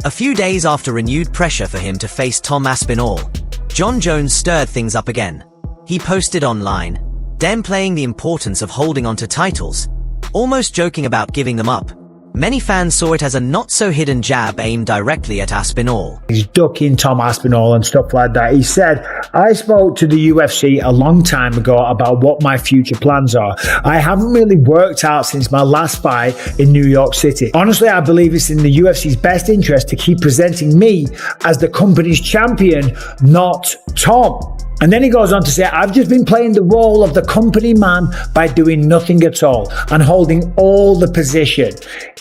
A few days after renewed pressure for him to face Tom Aspinall, Jon Jones stirred things up again. He posted online, downplaying the importance of holding onto titles, almost joking about giving them up. Many fans saw it as a not-so-hidden jab aimed directly at Aspinall. He's ducking Tom Aspinall and stuff like that. He said, I spoke to the UFC a long time ago about what my future plans are. I haven't really worked out since my last fight in New York City. Honestly, I believe it's in the UFC's best interest to keep presenting me as the company's champion, not Tom. And then he goes on to say, I've just been playing the role of the company man by doing nothing at all and holding all the position.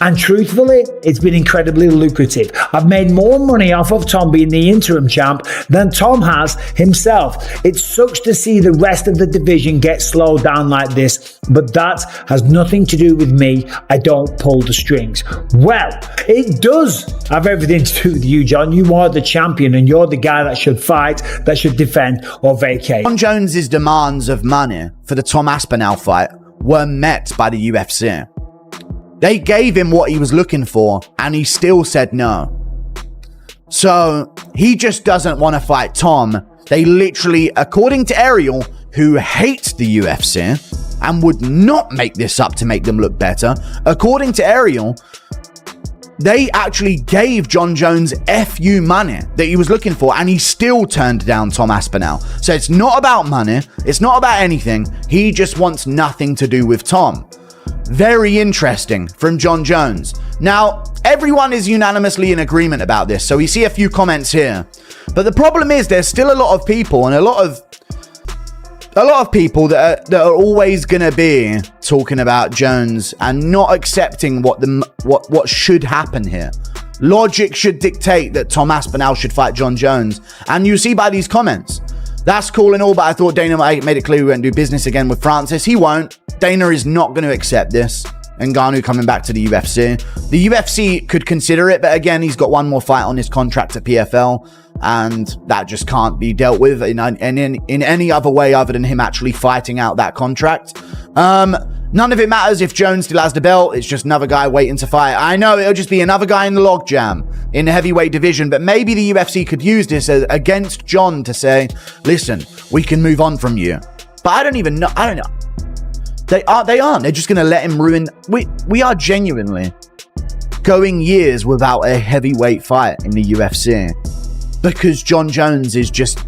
And truthfully, it's been incredibly lucrative. I've made more money off of Tom being the interim champ than Tom has himself. It sucks to see the rest of the division get slowed down like this, but that has nothing to do with me. I don't pull the strings. Well, it does have everything to do with you, Jon. You are the champion and you're the guy that should fight, that should defend, or vacate. Jon Jones's demands of money for the Tom Aspinall fight were met by the UFC. They gave him what he was looking for and he still said no. So he just doesn't want to fight Tom. They literally, according to Ariel, who hates the UFC and would not make this up to make them look better, according to Ariel, they actually gave Jon Jones FU money that he was looking for and he still turned down Tom Aspinall. So it's not about money. It's not about anything. He just wants nothing to do with Tom. Very interesting from Jon Jones. Now, everyone is unanimously in agreement about this. So we see a few comments here. But the problem is there's still a lot of people and a lot of people that are always going to be talking about Jones and not accepting what should happen here. Logic should dictate that Tom Aspinall should fight Jon Jones. And you see by these comments, that's cool and all, but I thought Dana made it clear we wouldn't do business again with Francis. He won't. Dana is not going to accept this. Ngannou coming back to the UFC. The UFC could consider it, but again, he's got one more fight on his contract at PFL. And that just can't be dealt with in any other way other than him actually fighting out that contract. None of it matters if Jones still has the belt. It's just another guy waiting to fight. I know it'll just be another guy in the logjam in the heavyweight division, but maybe the UFC could use this against Jon to say, listen, we can move on from you. But I don't know. They aren't. They're just going to let him ruin. We are genuinely going years without a heavyweight fight in the UFC. Because Jon Jones is just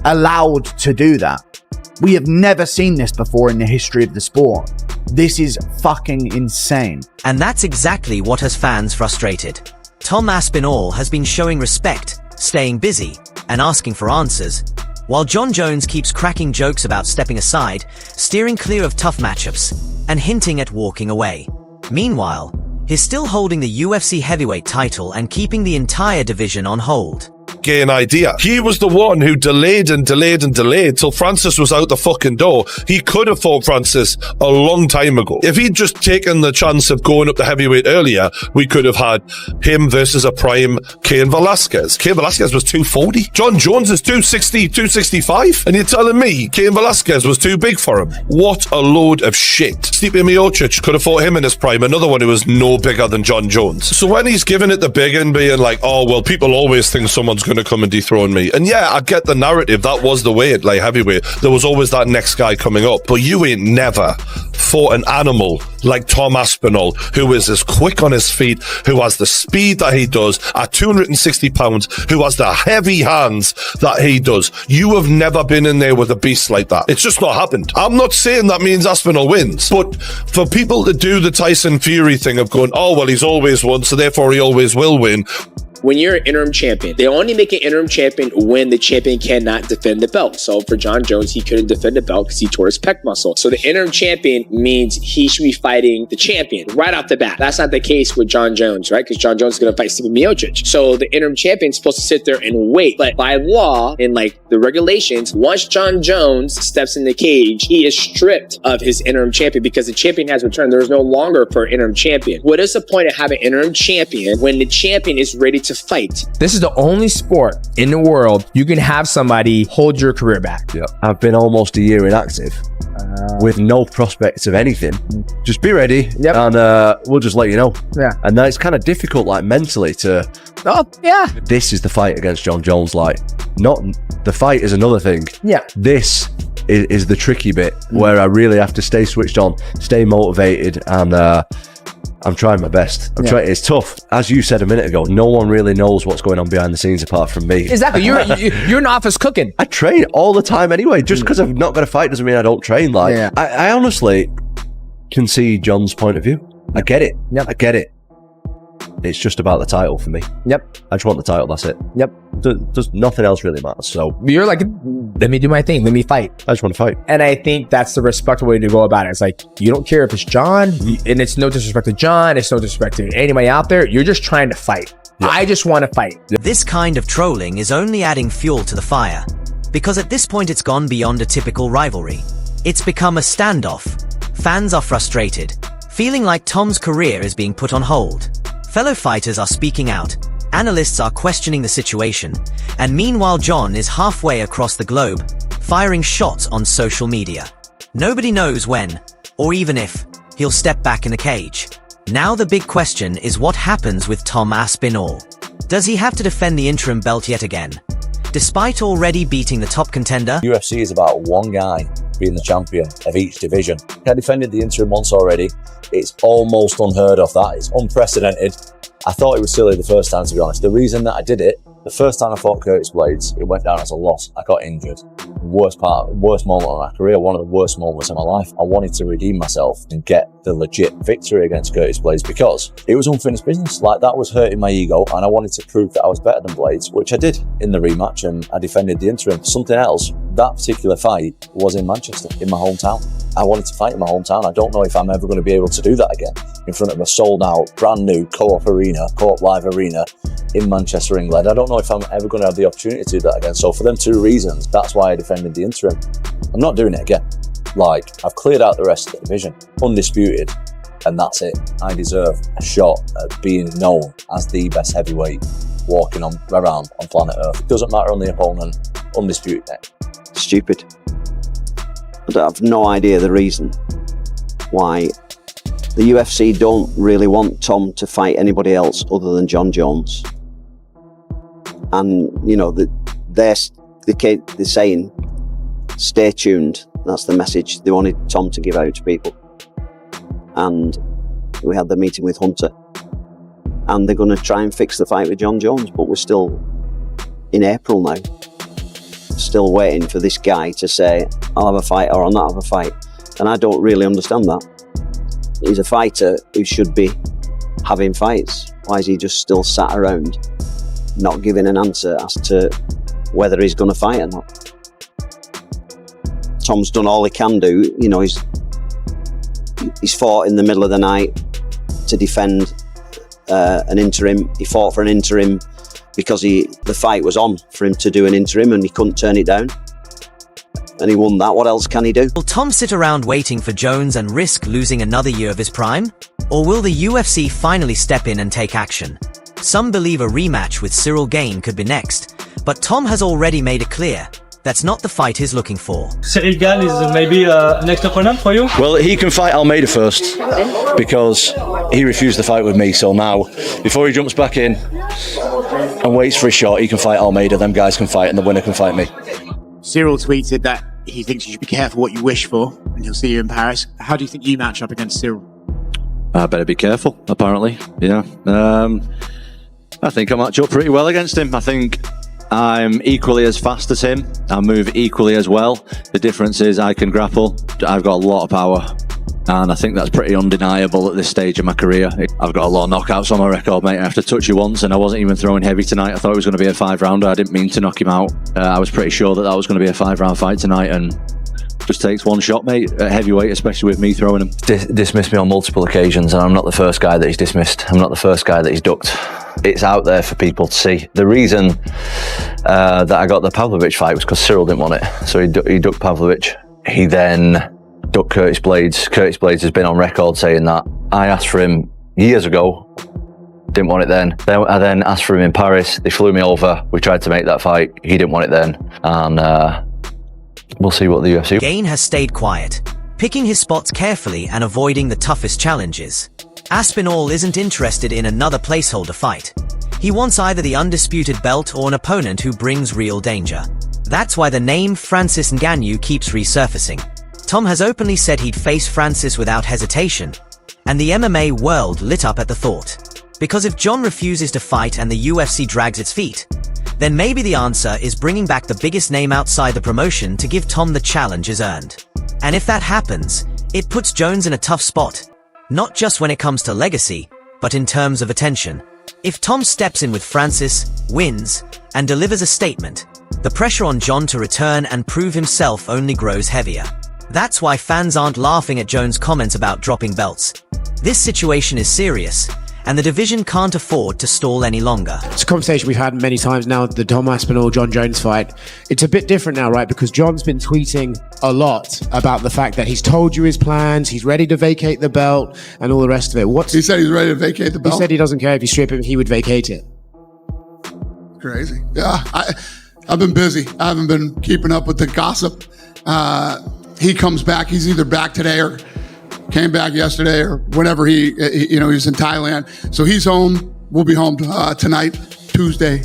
allowed to do that. We have never seen this before in the history of the sport. This is fucking insane. And that's exactly what has fans frustrated. Tom Aspinall has been showing respect, staying busy, and asking for answers, while Jon Jones keeps cracking jokes about stepping aside, steering clear of tough matchups, and hinting at walking away. Meanwhile, he's still holding the UFC heavyweight title and keeping the entire division on hold. An idea. He was the one who delayed till Francis was out the fucking door. He could have fought Francis a long time ago. If he'd just taken the chance of going up the heavyweight earlier, we could have had him versus a prime Cain Velasquez. Cain Velasquez was 240. Jon Jones is 260, 265. And you're telling me Cain Velasquez was too big for him? What a load of shit. Stipe Miocic could have fought him in his prime, another one who was no bigger than Jon Jones. So when he's giving it the big and being like, oh, well, people always think someone's going to come and dethrone me. And yeah, I get the narrative. That was the way at light heavyweight. There was always that next guy coming up. But you ain't never fought an animal like Tom Aspinall, who is as quick on his feet, who has the speed that he does at 260 pounds, who has the heavy hands that he does. You have never been in there with a beast like that. It's just not happened. I'm not saying that means Aspinall wins, but for people to do the Tyson Fury thing of going, oh, well, he's always won, so therefore he always will win. When you're an interim champion, they only make an interim champion when the champion cannot defend the belt. So for Jon Jones, he couldn't defend the belt because he tore his pec muscle. So the interim champion means he should be fighting the champion right off the bat. That's not the case with Jon Jones, right? Because Jon Jones is going to fight Stipe Miocic. So the interim champion is supposed to sit there and wait. But by law, in like the regulations, once Jon Jones steps in the cage, he is stripped of his interim champion because the champion has returned. There is no longer for interim champion. What is the point of having an interim champion when the champion is ready to fight? This is the only sport in the world you can have somebody hold your career back. Yeah, I've been almost a year inactive. with no prospects of anything. Just be ready, and we'll just let you know. Yeah. And that's kind of difficult, like mentally, to. Oh yeah. This is the fight against Jon Jones. Like, not the fight is another thing. Yeah. This is the tricky bit where I really have to stay switched on, stay motivated, and I'm trying my best. I'm trying. It's tough, as you said a minute ago. No one really knows what's going on behind the scenes apart from me. Exactly. You're in the office cooking. I train all the time anyway. Just because I've not got a fight doesn't mean I don't train. Like, I honestly can see Jon's point of view. I get it. I get it. It's just about the title for me. I just want the title. That's it. Does nothing else really matter. So you're like, let me do my thing. Let me fight. I just want to fight. And I think that's the respectful way to go about it. It's like, you don't care if it's Jon, and it's no disrespect to Jon. It's no disrespect to anybody out there. You're just trying to fight. I just want to fight. This kind of trolling is only adding fuel to the fire, because at this point it's gone beyond a typical rivalry. It's become a standoff. Fans are frustrated, feeling like Tom's career is being put on hold. Fellow fighters are speaking out, analysts are questioning the situation, and meanwhile Jon is halfway across the globe, firing shots on social media. Nobody knows when, or even if, he'll step back in the cage. Now the big question is what happens with Tom Aspinall. Does he have to defend the interim belt yet again? Despite already beating the top contender, UFC is about one guy being the champion of each division. I defended the interim once already. It's almost unheard of. That it's unprecedented. I thought it was silly the first time, to be honest. The reason that I did it, the first time I fought Curtis Blades, it went down as a loss. I got injured. Worst moment of my career, one of the worst moments of my life. I wanted to redeem myself and get the legit victory against Curtis Blades because it was unfinished business. Like, that was hurting my ego, and I wanted to prove that I was better than Blades, which I did in the rematch, and I defended the interim. Something else, that particular fight was in Manchester, in my hometown. I wanted to fight in my hometown. I don't know if I'm ever going to be able to do that again in front of a sold out, brand new Co-op Live arena in Manchester, England. I don't know if I'm ever going to have the opportunity to do that again. So for them two reasons, that's why I defended the interim. I'm not doing it again. Like, I've cleared out the rest of the division, undisputed, and that's it. I deserve a shot at being known as the best heavyweight walking around on planet Earth. It doesn't matter on the opponent, undisputed next. Stupid. I have no idea the reason why the UFC don't really want Tom to fight anybody else other than Jon Jones. And, you know, they're saying, stay tuned. That's the message they wanted Tom to give out to people. And we had the meeting with Hunter. And they're going to try and fix the fight with Jon Jones, but we're still in April now. Still waiting for this guy to say, I'll have a fight or I'll not have a fight. And I don't really understand that. He's a fighter who should be having fights. Why is he just still sat around not giving an answer as to whether he's going to fight or not? Tom's done all he can do. You know, he's fought in the middle of the night to defend an interim. He fought for an interim because the fight was on for him to do an interim and he couldn't turn it down. And he won that. What else can he do? Will Tom sit around waiting for Jones and risk losing another year of his prime? Or will the UFC finally step in and take action? Some believe a rematch with Cyril Gane could be next, but Tom has already made it clear that's not the fight he's looking for. Cyril Gane is maybe next opponent for you? Well, he can fight Almeida first because he refused the fight with me. So now, before he jumps back in and waits for a shot, he can fight Almeida. Them guys can fight and the winner can fight me. Cyril tweeted that he thinks you should be careful what you wish for and he'll see you in Paris. How do you think you match up against Cyril? I better be careful, apparently. Yeah. I think I match up pretty well against him. I think I'm equally as fast as him. I move equally as well. The difference is I can grapple. I've got a lot of power. And I think that's pretty undeniable at this stage of my career. I've got a lot of knockouts on my record, mate. I have to touch you once, and I wasn't even throwing heavy tonight. I thought it was going to be a 5-rounder. I didn't mean to knock him out. I was pretty sure that was going to be a 5-round fight tonight, and just takes one shot, mate, at heavyweight, especially with me throwing him. Dismissed me on multiple occasions, and I'm not the first guy that he's dismissed. I'm not the first guy that he's ducked. It's out there for people to see. The reason that I got the Pavlovich fight was because Cyril didn't want it. So he ducked Pavlovich. He then ducked Curtis Blades. Curtis Blades has been on record saying that I asked for him years ago, didn't want it then. I then asked for him in Paris. They flew me over. We tried to make that fight. He didn't want it then. And We'll see what the UFC... Gane has stayed quiet, picking his spots carefully and avoiding the toughest challenges. Aspinall isn't interested in another placeholder fight. He wants either the undisputed belt or an opponent who brings real danger. That's why the name Francis Ngannou keeps resurfacing. Tom has openly said he'd face Francis without hesitation, and the MMA world lit up at the thought. Because if Jon refuses to fight and the UFC drags its feet, then maybe the answer is bringing back the biggest name outside the promotion to give Tom the challenge is earned. And if that happens, it puts Jones in a tough spot. Not just when it comes to legacy, but in terms of attention. If Tom steps in with Francis, wins, and delivers a statement, the pressure on Jon to return and prove himself only grows heavier. That's why fans aren't laughing at Jones' comments about dropping belts. This situation is serious, and the division can't afford to stall any longer. It's a conversation we've had many times now, the Tom Aspinall, Jon Jones fight. It's a bit different now, right? Because Jon's been tweeting a lot about the fact that he's told you his plans, he's ready to vacate the belt, and all the rest of it. He said he's ready to vacate the belt? He said he doesn't care if you strip him, he would vacate it. Crazy. Yeah, I've been busy. I haven't been keeping up with the gossip. He comes back, he's either back today or came back yesterday or whenever he's in Thailand. So he's home. We'll be home tonight, Tuesday.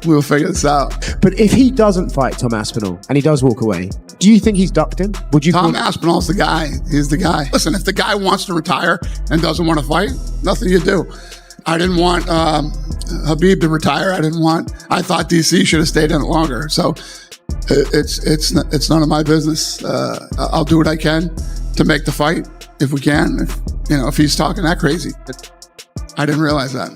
We'll figure this out. But if he doesn't fight Tom Aspinall and he does walk away, do you think he's ducked him? Tom Aspinall's the guy. He's the guy. Listen, if the guy wants to retire and doesn't want to fight, nothing you do. I didn't want Habib to retire. I thought DC should have stayed in it longer. So it's none of my business. I'll do what I can to make the fight if we can. If he's talking that crazy. I didn't realize that.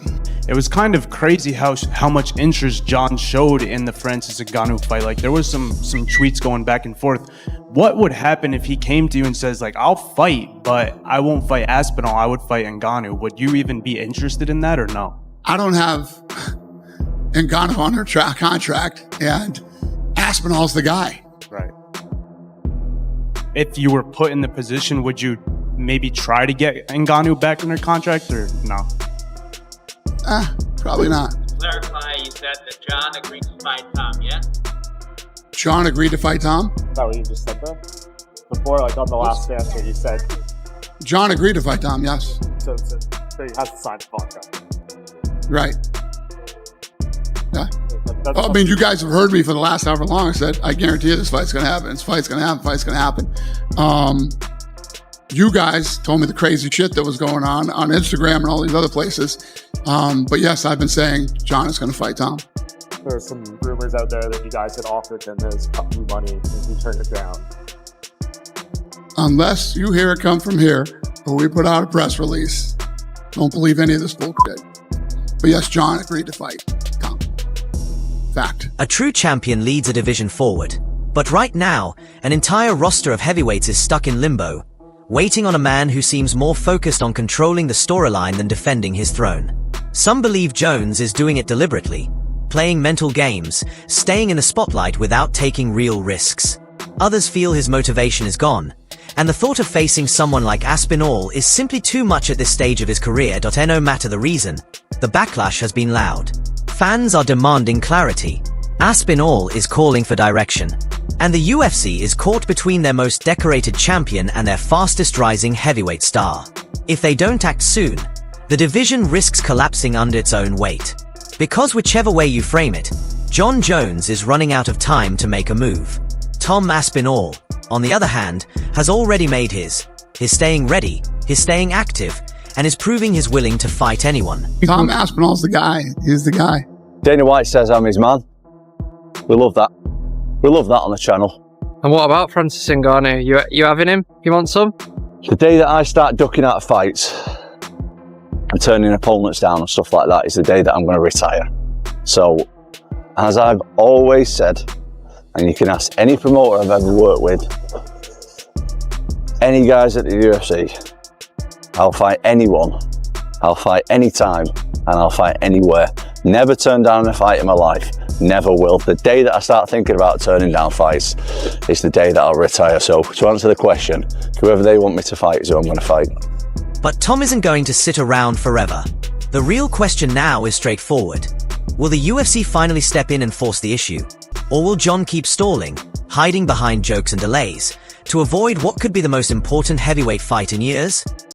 It was kind of crazy how much interest Jon showed in the Francis Ngannou fight. Like, there was some tweets going back and forth. What would happen if he came to you and says, like, I'll fight, but I won't fight Aspinall, I would fight Ngannou? Would you even be interested in that or no? I don't have Ngannou on her contract, and Aspinall's the guy. Right. If you were put in the position, would you maybe try to get Ngannou back in her contract or no? Probably not. To clarify, you said that Jon agreed to fight Tom, yeah? Jon agreed to fight Tom? Is that what you just said there? Before, like on the last answer, you said... Jon agreed to fight Tom, yes. So he has to sign the contract. Right. Yeah. I mean, you guys have heard me for the last however long. I said, I guarantee you this fight's going to happen. This fight's going to happen. Fight's going to happen. You guys told me the crazy shit that was going on Instagram and all these other places. But yes, I've been saying Jon is going to fight Tom. There's some rumors out there that you guys had offered him his company money and he turned it down. Unless you hear it come from here or we put out a press release, don't believe any of this bullshit. But yes, Jon agreed to fight Tom. Fact. A true champion leads a division forward. But right now, an entire roster of heavyweights is stuck in limbo, waiting on a man who seems more focused on controlling the storyline than defending his throne. Some believe Jones is doing it deliberately, playing mental games, staying in the spotlight without taking real risks. Others feel his motivation is gone, and the thought of facing someone like Aspinall is simply too much at this stage of his career. No matter the reason, the backlash has been loud. Fans are demanding clarity. Aspinall is calling for direction. And the UFC is caught between their most decorated champion and their fastest rising heavyweight star. If they don't act soon, the division risks collapsing under its own weight. Because whichever way you frame it, Jon Jones is running out of time to make a move. Tom Aspinall, on the other hand, has already made his staying ready, his staying active, and is proving he's willing to fight anyone. Tom Aspinall's the guy. He's the guy. Dana White says I'm his man. We love that. We love that on the channel. And what about Francis Ngannou? You having him? You want some? The day that I start ducking out of fights and turning opponents down and stuff like that is the day that I'm going to retire. So, as I've always said, and you can ask any promoter I've ever worked with, any guys at the UFC, I'll fight anyone, I'll fight anytime, and I'll fight anywhere. Never turn down a fight in my life. Never will. The day that I start thinking about turning down fights is the day that I'll retire. So to answer the question, whoever they want me to fight is who I'm going to fight. But Tom isn't going to sit around forever. The real question now is straightforward. Will the UFC finally step in and force the issue? Or will Jon keep stalling, hiding behind jokes and delays, to avoid what could be the most important heavyweight fight in years?